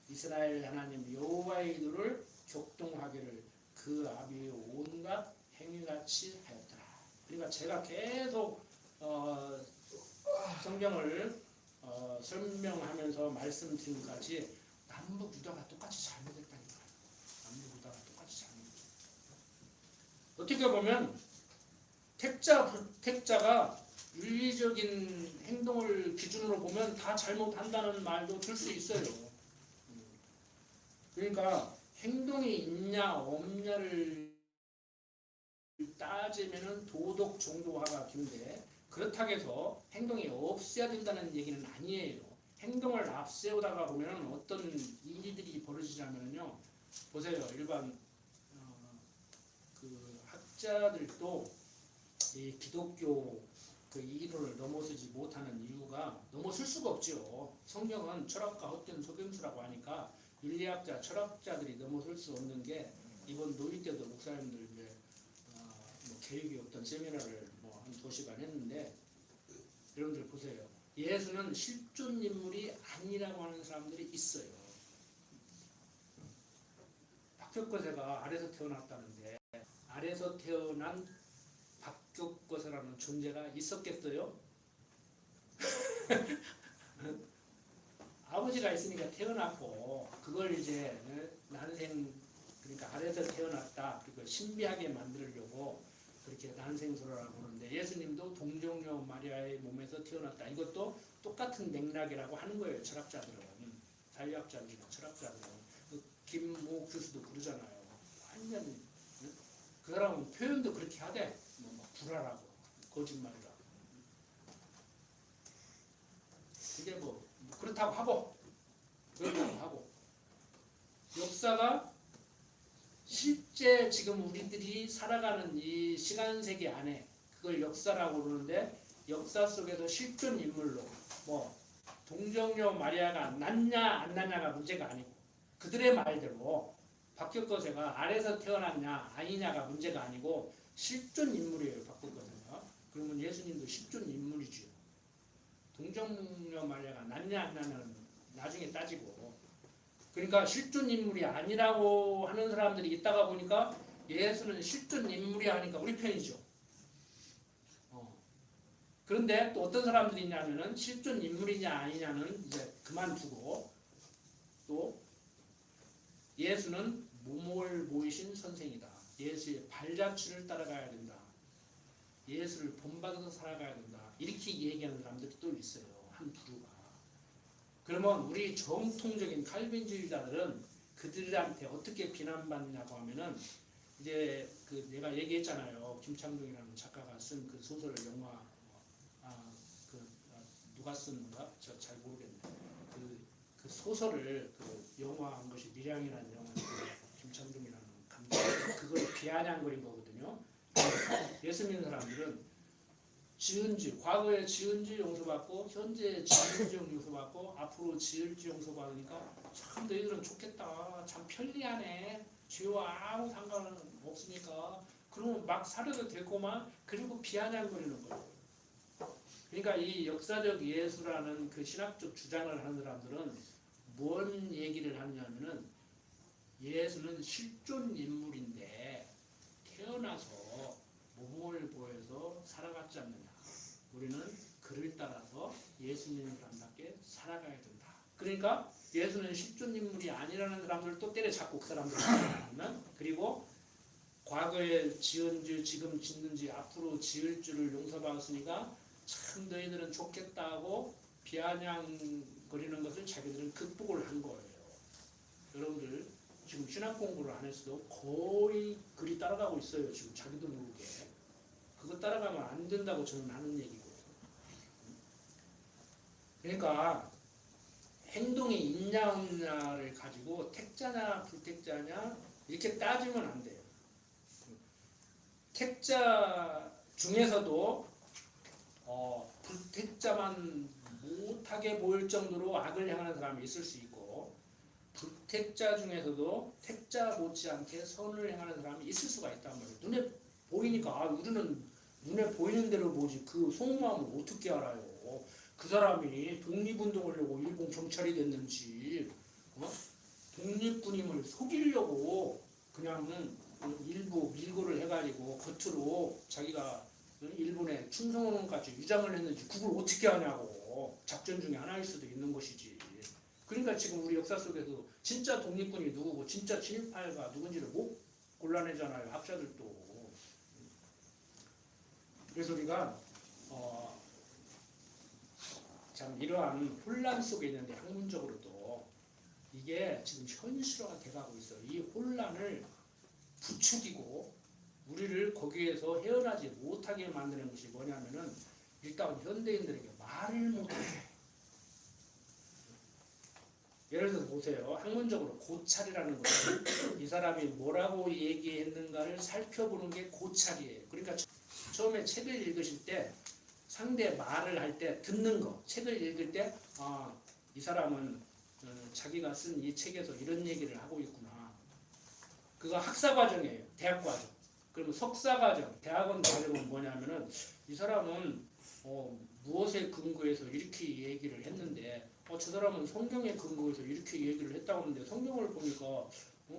이스라엘 하나님 여호와의 이들을 격동하기를 그 아비의 온갖 행위같이 하였더라. 그러니까 제가 계속 성경을 설명하면서 말씀드린 것 같이 남북 유다가 똑같이 잘못했다니까요. 남북 유다가 똑같이 잘못했다. 어떻게 보면 택자, 불택자가 윤리적인 행동을 기준으로 보면 다 잘못한다는 말도 들 수 있어요. 그러니까 행동이 있냐 없냐를 따지면은 도덕 정도화가 긴데 그렇다고 해서 행동이 없어야 된다는 얘기는 아니에요. 행동을 앞세우다가 보면 어떤 일들이 벌어지냐면요. 보세요. 일반 그 학자들도 이 기독교 그 이론을 넘어서지 못하는 이유가 넘어설 수가 없죠. 성경은 철학과 헛된 소경수라고 하니까 윤리학자, 철학자들이 넘어설 수 없는 게 이번 노이 때도 목사님들 이제 뭐 계획이 없던 세미나를 뭐 한 2시간 했는데 여러분들 보세요. 예수는 실존 인물이 아니라고 하는 사람들이 있어요. 박격거세가 아래서 태어났다는데 아래서 태어난 박격거세라는 존재가 있었겠어요? 아버지가 있으니까 태어났고 그걸 이제 난생 그러니까 아래서 태어났다 그리고 신비하게 만들려고 그렇게 난생소라라고 하는데 예수님도 동정녀 마리아의 몸에서 태어났다. 이것도 똑같은 맥락이라고 하는 거예요. 철학자들은 자유학자들이나 철학자들은 김모 교수도 그러잖아요. 완전 그 사람은 표현도 그렇게 하대. 뭐 불화라고 거짓말이라고. 그게 뭐 그렇다고 하고 역사가 실제 지금 우리들이 살아가는 이 시간세계 안에 그걸 역사라고 그러는데 역사 속에서 실존 인물로 뭐 동정녀 마리아가 낳냐 안 낳냐가 문제가 아니고 그들의 말대로 박격거세가 아래서 태어났냐 아니냐가 문제가 아니고 실존 인물이에요. 박격거세가. 그러면 예수님도 실존 인물이죠. 동정녀 마리아가 낳냐 안 낳냐는 나중에 따지고 그러니까 실존 인물이 아니라고 하는 사람들이 있다가 보니까 예수는 실존 인물이 아니까 우리 편이죠. 그런데 또 어떤 사람들이 있냐면은 실존 인물이냐 아니냐는 이제 그만두고 또 예수는 모모를 보이신 선생이다. 예수의 발자취를 따라가야 된다. 예수를 본받아서 살아가야 된다. 이렇게 얘기하는 사람들이 또 있어요. 한 부류가. 그러면 우리 정통적인 칼빈주의자들은 그들한테 어떻게 비난받느냐고 하면은 이제 그 내가 얘기했잖아요. 김창동이라는 작가가 쓴 그 소설을 영화 누가 쓴가 저 잘 모르겠네. 그 소설을 그 영화한 것이 밀양이라는 영화 김창동이라는 감독 그걸 비아냥거린 거거든요. 예수 믿는 사람들은 지은 죄, 과거에 지은 죄 용서받고 현재 지은 죄 용서받고 앞으로 지을 죄 용서받으니까 참 너희들은 좋겠다. 참 편리하네. 죄와 아무 상관은 없으니까 그러면 막 살아도 되고만 그리고 비아냥거리는 거예요. 그러니까 이 역사적 예수라는 그 신학적 주장을 하는 사람들은 뭔 얘기를 하냐면은 예수는 실존 인물인데 태어나서 모범을 보여서 살아갔지 않느냐. 우리는 그를 따라서 예수님을 사람답게 살아가야 된다. 그러니까 예수는 실존 인물이 아니라는 사람들도 때려잡고 그 사람들을 그리고 과거에 지은 죄, 지금 짓는 죄, 앞으로 지을 죄를 용서받았으니까 참 너희들은 좋겠다고 비아냥거리는 것을 자기들은 극복을 한 거예요. 여러분들 지금 신학 공부를 안 했어도 거의 그리 따라가고 있어요. 지금 자기도 모르게. 그거 따라가면 안 된다고 저는 하는 얘기고. 그러니까 행동이 있냐 없냐를 가지고 택자냐 불택자냐 이렇게 따지면 안 돼요. 택자 중에서도 불택자만 못하게 보일 정도로 악을 행하는 사람이 있을 수 있고 불택자 중에서도 택자 못지않게 선을 행하는 사람이 있을 수가 있단 말이에요. 눈에 보이니까 우리는 눈에 보이는 대로 보지 그 속마음을 어떻게 알아요. 그 사람이 독립운동을 하려고 일본 경찰이 됐는지 독립군임을 속이려고 그냥 일부 밀고를 해가지고 겉으로 자기가 일본에 충성원까지 유장을 했는지 그걸 어떻게 하냐고. 작전 중에 하나일 수도 있는 것이지. 그러니까 지금 우리 역사 속에서 진짜 독립군이 누구고 진짜 친일파가 누군지를 못 골라내잖아요. 학자들도. 그래서 우리가 참 이러한 혼란 속에 있는데 학문적으로도 이게 지금 현실화가 돼가고 있어요. 이 혼란을 부추기고 우리를 거기에서 헤어나지 못하게 만드는 것이 뭐냐면은 일단 현대인들에게 말을 못하게. 예를 들어서 보세요. 학문적으로 고찰이라는 것은 이 사람이 뭐라고 얘기했는가를 살펴보는 게 고찰이에요. 그러니까 처음에 책을 읽으실 때 상대 말을 할 때 듣는 거. 책을 읽을 때 이 사람은 자기가 쓴 이 책에서 이런 얘기를 하고 있구나. 그거 학사 과정이에요. 대학 과정. 그러면 석사 과정, 대학원 과정은 뭐냐면은 이 사람은 무엇에 근거해서 이렇게 얘기를 했는데 저 사람은 성경에 근거해서 이렇게 얘기를 했다고 하는데 성경을 보니까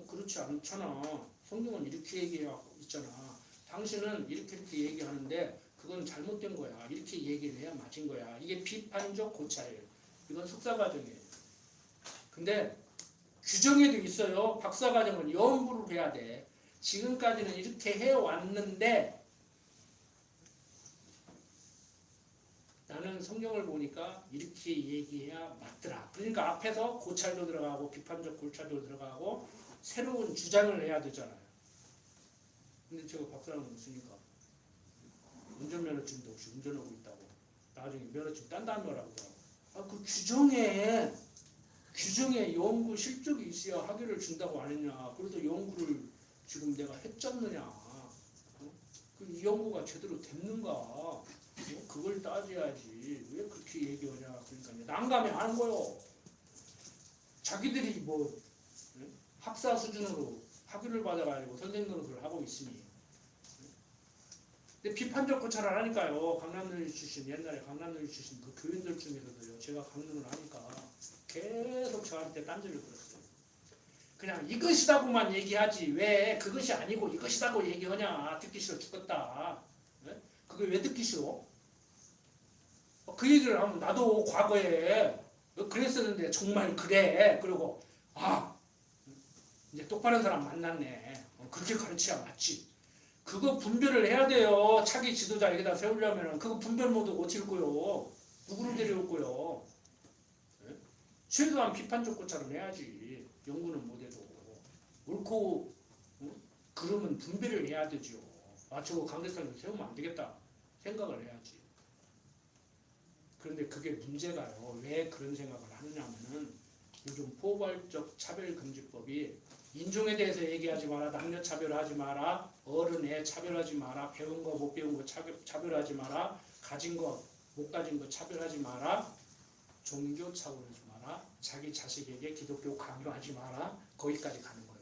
그렇지 않잖아. 성경은 이렇게 얘기하고 있잖아. 당신은 이렇게 얘기하는데 그건 잘못된 거야. 이렇게 얘기를 해야 맞은 거야. 이게 비판적 고찰이에요. 이건 석사 과정이에요. 근데 규정에도 있어요. 박사 과정은 연구를 해야 돼. 지금까지는 이렇게 해왔는데 나는 성경을 보니까 이렇게 얘기해야 맞더라. 그러니까 앞에서 고찰도 들어가고 비판적 고찰도 들어가고 새로운 주장을 해야 되잖아요. 근데 제가 박사는 없으니까 운전면허증도 없이 운전하고 있다고. 나중에 면허증 딴다는 거라고. 그 규정에 연구 실적이 있어야 학위를 준다고 안 했냐. 그래도 연구를 지금 내가 했잖느냐. 이 연구가 제대로 됐는가. 그걸 따져야지. 왜 그렇게 얘기하냐. 그러니까 난감해 하는 거요. 자기들이 학사 수준으로 학위를 받아가지고 선생 노릇을 하고 있으니. 근데 비판적 고찰을 하니까요. 강남여대 출신, 옛날에 강남여대 출신 그 교인들 중에서도요. 제가 강론을 하니까 계속 저한테 딴소리를 들었어요. 그냥 이것이다고만 얘기하지 왜 그것이 아니고 이것이다고 얘기하냐. 듣기 싫어 죽겠다. 네? 그게 왜 듣기 싫어? 그 얘기를 하면 나도 과거에 그랬었는데 정말 그래. 그리고 이제 똑바른 사람 만났네. 그렇게 가르쳐야 맞지. 그거 분별을 해야 돼요. 차기 지도자 여기다 세우려면 그거 분별 모두 어떻게 거요. 누구를 데려올 거요. 네? 최소한 비판적 고찰은 해야지. 연구는 못해도 옳고 그러면 분별을 해야 되죠. 저거 강대상에 세우면 안 되겠다 생각을 해야지. 그런데 그게 문제가요. 왜 그런 생각을 하느냐면은 요즘 포괄적 차별금지법이 인종에 대해서 얘기하지 마라, 남녀 차별하지 마라, 어른 애 차별하지 마라, 배운 거 못 배운 거 차별하지 마라, 가진 거 못 가진 거 차별하지 마라, 종교 차별하지 마라, 자기 자식에게 기독교 강요하지 마라, 거기까지 가는 거예요.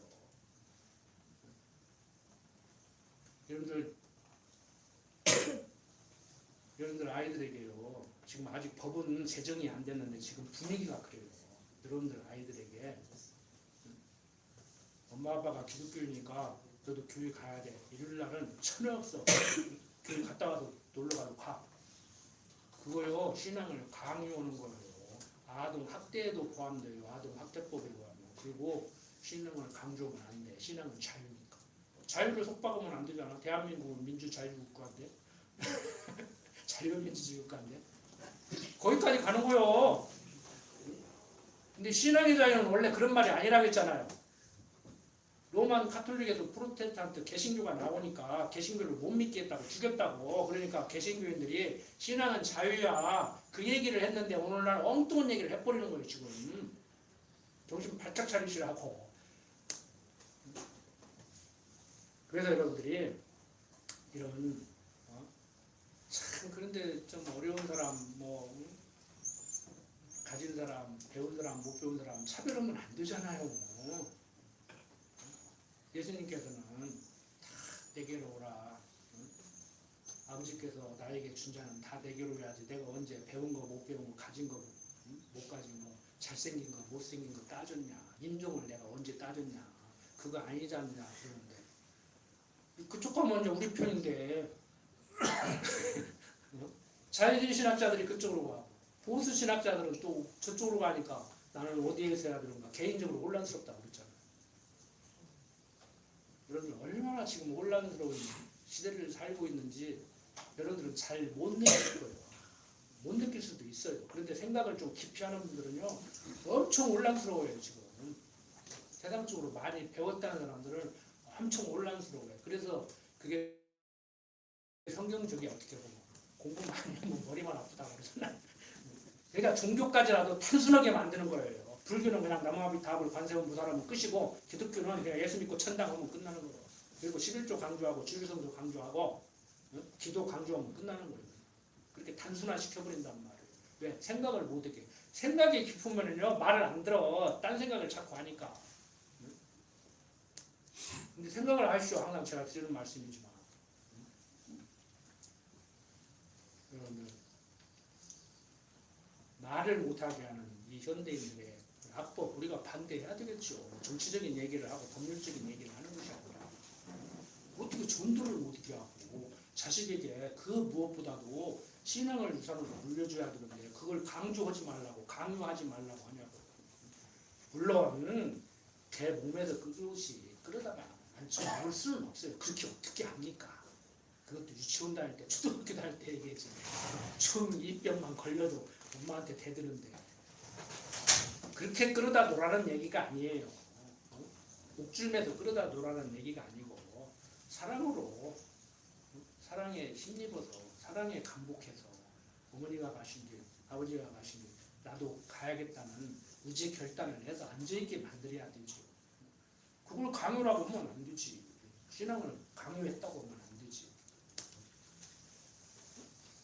여러분들 아이들에게요. 지금 아직 법은 제정이 안 됐는데 지금 분위기가 그래요. 여러분들 아이들에게 엄마 아빠가 기독교이니까 너도 교회 가야 돼. 일요일 날은 천에 없어. 교회 갔다 와서 놀러 가도 가. 그거요. 신앙을 강요하는 거예요. 아동 학대에도 포함돼요. 아동 학대법에 포함해요. 그리고 신앙을 강조하면 안 돼. 신앙은 자유니까. 자유를 속박하면 안 되잖아. 대한민국은 민주자유국가인데. 자유민주주의국가인데. 거기까지 가는 거요. 근데 신앙의 자유는 원래 그런 말이 아니라고 했잖아요. 로만 카톨릭에서 프로테스탄트 개신교가 나오니까 개신교를 못 믿겠다고 죽였다고. 그러니까 개신교인들이 신앙은 자유야 그 얘기를 했는데 오늘날 엉뚱한 얘기를 해버리는 거예요. 지금 정신 바짝 차리시라고. 그래서 여러분들이 이런 참 그런데 좀 어려운 사람 가진 사람, 배운 사람, 못 배운 사람 차별하면 안 되잖아요. 예수님께서는 다 내게로 오라. 아버지께서 나에게 준 자는 다 내게로 오야지. 내가 언제 배운 거, 못 배운 거, 가진 거, 못 가진 거, 잘생긴 거, 못생긴 거 따졌냐. 인종을 내가 언제 따졌냐. 그거 아니지 않냐. 그러는데 그쪽 가면 이제 우리 편인데 자유주의 신학자들이 그쪽으로 가고 보수 신학자들은 또 저쪽으로 가니까 나는 어디에서 해야 되는가 개인적으로 혼란스럽다고 그랬잖아요. 여러분 얼마나 지금 혼란스러운 시대를 살고 있는지 여러분들은 잘 못 느낄 거예요. 못 느낄 수도 있어요. 그런데 생각을 좀 깊이 하는 분들은요 엄청 혼란스러워요. 지금 세상적으로 많이 배웠다는 사람들은 엄청 혼란스러워요. 그래서 그게 성경적이 어떻게 보면 공부 많이 하면 머리만 아프다고 그러잖아요. 그러니까 종교까지라도 단순하게 만드는 거예요. 불교는 그냥 남아비 답을 관세음보살하면 끝이고 기독교는 그냥 예수 믿고 천당하면 끝나는 거예요. 그리고 11조 강조하고 주일성조 강조하고 기도 강조하면 끝나는 거예요. 그렇게 단순화시켜버린단 말이에요. 왜? 생각을 못하게. 생각이 깊으면요 말을 안 들어. 딴 생각을 자꾸 하니까. 근데 생각을 하시오. 항상 제가 드리는 말씀이지만 여러분들 말을 못하게 하는 이 현대인들의 악법 우리가 반대해야 되겠죠. 정치적인 얘기를 하고 법률적인 얘기를 하는 것이 아니라 어떻게 전도를 못하게 하고 자식에게 그 무엇보다도 신앙을 유산으로 물려줘야 되는데 그걸 강조하지 말라고 강요하지 말라고 하냐고. 물론 제 몸에서 그것이 끌어다가 안 수는 없어요. 그렇게 어떻게 합니까? 그것도 유치원 다닐 때 초등학교 다닐 때 얘기했지. chung 입병만 걸려도 엄마한테 대드는데 그렇게 끌어다 놓으라는 얘기가 아니에요. 옥줄매서 끌어다 놓으라는 얘기가 아니고 사랑으로 사랑에 힘입어서 사랑에 감복해서 어머니가 가신 길 아버지가 가신 길 나도 가야겠다는 의지 결단을 해서 앉아있게 만들어야 되죠. 그걸 강요라고 하면 안 되지. 신앙을 강요했다고 하면 안 되지.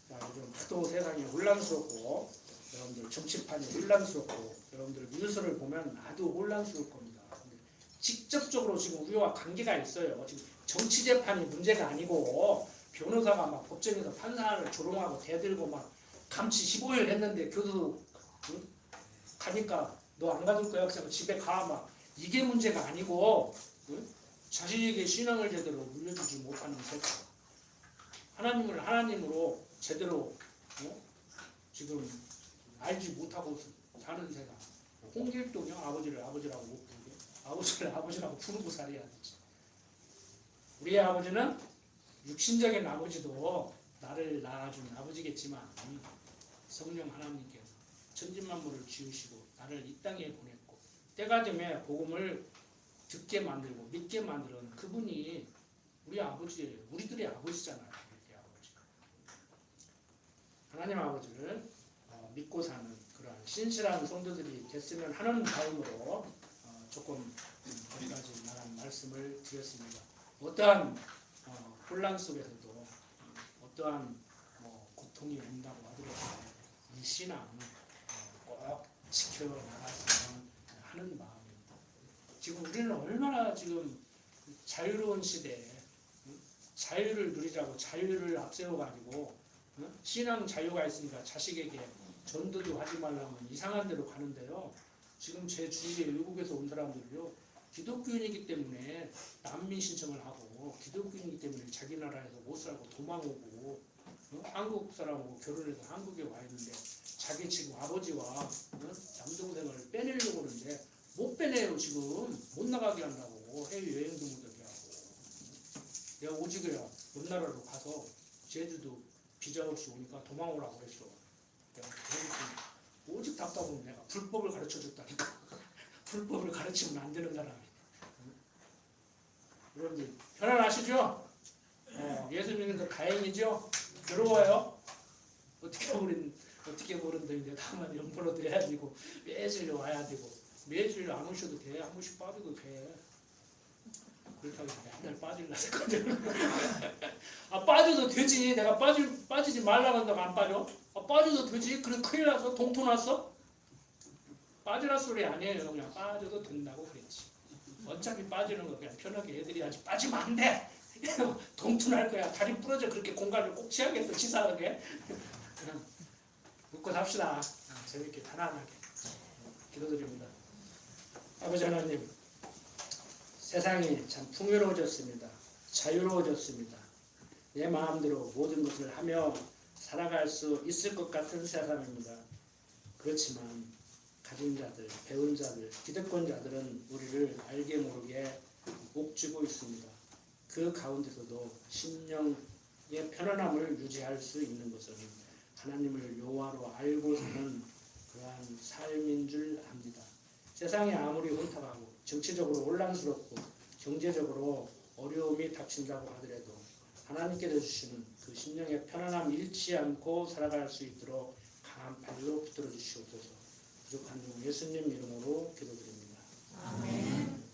자, 요즘 하도 세상이 혼란스럽고 여러분들 정치판이 혼란스럽고 여러분들 뉴스를 보면 나도 혼란스러울 겁니다. 근데 직접적으로 지금 우리와 관계가 있어요. 지금 정치 재판이 문제가 아니고 변호사가 막 법정에서 판사를 조롱하고 대들고 막 감치 15일 했는데 교수 응? 가니까 너 안 가줄 거야? 그래서 집에 가 막 이게 문제가 아니고 응? 자신에게 신앙을 제대로 물려주지 못하는 세상 하나님을 하나님으로 제대로 지금 알지 못하고 사는 세상 홍길동이요? 아버지를 아버지라고 못 부르게 아버지를 아버지라고 부르고 살아야 되지. 우리의 아버지는 육신적인 아버지도 나를 낳아준 아버지겠지만 성령 하나님께서 천지만물을 지으시고 나를 이 땅에 보냈고 때가 되면 복음을 듣게 만들고 믿게 만드는 그분이 우리 아버지예요. 우리들의 아버지잖아요. 우리의 아버지. 하나님 아버지를 믿고 사는 그러한 신실한 성도들이 됐으면 하는 마음으로 조금 거기까지 나간 말씀을 드렸습니다. 어떠한 혼란 속에서도 어떠한 고통이 온다고 하더라도 이 신앙 꼭 지켜나갔으면 하는 마음입니다. 지금 우리는 얼마나 지금 자유로운 시대에 자유를 누리자고 자유를 앞세워가지고 신앙 자유가 있으니까 자식에게 전도도 하지 말라면 이상한 데로 가는데요. 지금 제 주위에 외국에서 온 사람들이요. 기독교인이기 때문에 난민 신청을 하고 기독교인이기 때문에 자기 나라에서 못 살고 도망오고 한국 사람하고 결혼해서 한국에 와 있는데 자기 지금 아버지와 남동생을 빼내려고 하는데 못 빼내요. 지금 못 나가게 한다고 해외여행도 못하게 하고 내가 오직이야 옆 나라로 가서 제주도 비자 없이 오니까 도망오라고 그랬어. 내가 오직 답답하면 내가 불법을 가르쳐줬다니까. 불법을 가르치면 안 되는 사람이. 여러분들 편안하시죠? 예수 믿는 거 다행이죠? 괴로워요? 어떻게 모른다는데 다만 연보로도 해야 되고 매주일 와야 되고 매주일 안 오셔도 돼. 한 번씩 빠져도 돼. 그렇다고 맨날 빠질라 했거든. 빠져도 되지. 내가 빠지지 말라고 한다고 안 빠져? 빠져도 되지. 그래 큰일 났어? 동토 났어? 빠지라 소리 아니에요. 그냥 빠져도 된다고 그랬지. 어차피 빠지는 거 그냥 편하게 애들이 하지. 빠지면 안 돼. 동토 날 거야. 다리 부러져. 그렇게 공간을 꼭 취하겠어. 치사하게. 그냥 웃고 삽시다. 재밌게 편안하게. 기도드립니다. 아버지 하나님 세상이 참 풍요로워졌습니다. 자유로워졌습니다. 내 마음대로 모든 것을 하며 살아갈 수 있을 것 같은 세상입니다. 그렇지만 가진 자들, 배운 자들, 기득권 자들은 우리를 알게 모르게 옥죄고 있습니다. 그 가운데서도 심령의 편안함을 유지할 수 있는 것은 하나님을 여호와로 알고 사는 그러한 삶인 줄 압니다. 세상이 아무리 혼탁하고 정치적으로 혼란스럽고 경제적으로 어려움이 닥친다고 하더라도 하나님께서 주시는 그 심령의 편안함 잃지 않고 살아갈 수 있도록 강한 발로 붙들어 주시옵소서. 부족한 중 예수님 이름으로 기도드립니다. 아멘.